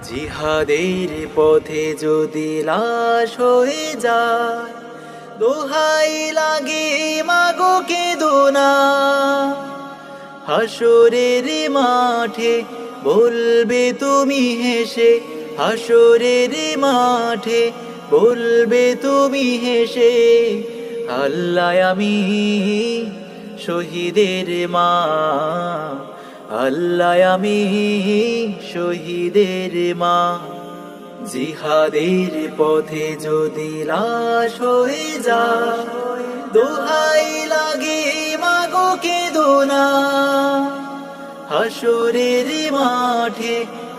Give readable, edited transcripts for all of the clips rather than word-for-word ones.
জিহাদের পথে যদি লাশ হয়ে যায়, দোহাই লাগে মাগো কেঁদো না। হাসরের মাঠে বলবে তুমি হেসে, হাসরের মাঠে বলবে তুমি হেসে, আল্লাহ আমি শহীদের মা, আল্লাহ আমি শহীদের মা। জিহাদের পথে যদি লাশ হয়ে যায়, দোহাই লাগে মাগো কেঁদো না। হাসরের মাঠে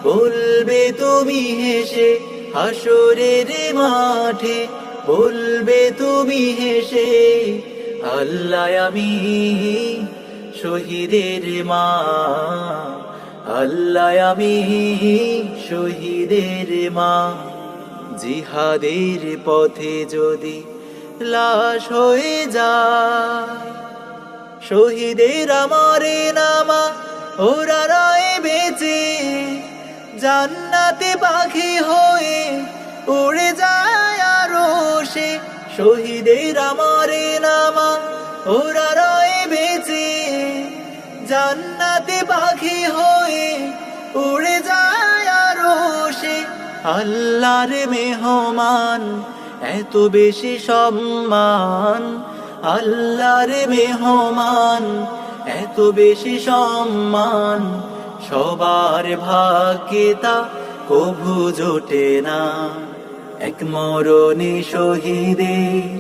বলবে তুমি হেসে, হাসরের মাঠে বলবে তুমি হেসে, আল্লাহ আমি শহীদের মা, আল্লাহ আমি শহীদের মা। জিহাদের পথে যদি লাশ হয়ে যায়, শহীদের আমারে নামা ওরা রয়ে বেঁচে, জান্নাতে পাখি হয়ে উড়ে যায় আরশে। শহীদের আমারে নামা ওরা রয়ে বেঁচে, জান্নাতে পাখি হয়ে উড়ে যায় আরশে। আল্লাহর মেহমান এত বেশি সম্মান, আল্লাহর মেহমান এত বেশি সম্মান, সবার ভাগ্যে তা কভু জোটে না। এক মরণে শহীদের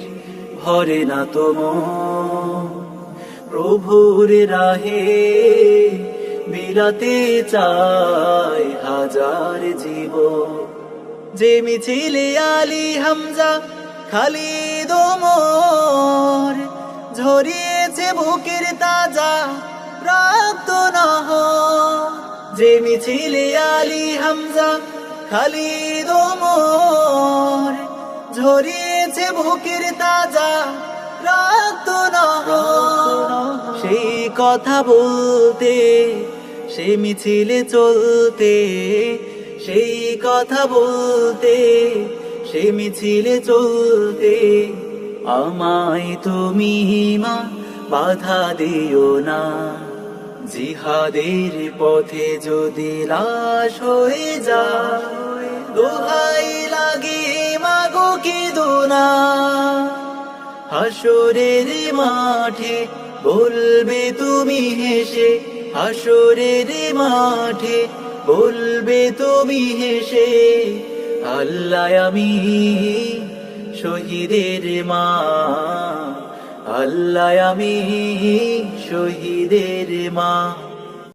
ভরে না তো মন, প্রভুর রাহে বিলাতে চায় হাজার জীবন। যে মিছিলে আলী হামজা খালিদ ওমর, ঝরিয়েছে বুকের তাজা রক্ত নহর। যে মিছিলে আলী হামজা খালিদ ওমর, ঝরিয়েছে বুকের তাজা রক্ত নহর। সেই কথা বলতে, সেই মিছিলে চলতে, সেই কথা বলতে, সেই মিছিলে চলতে, আমায় তুমি মা বাধা দিও না। জিহাদের পথে যদি লাশ হয়ে যায়, দোহাই লাগে মাগো কেঁদো না। হাসরের মাঠে বলবে তুমি হেসে, হাসরের মাঠে বলবে তুমি হেসে, আল্লাহ আমি শহীদের মা, আল্লাহ আমি শহীদের মা।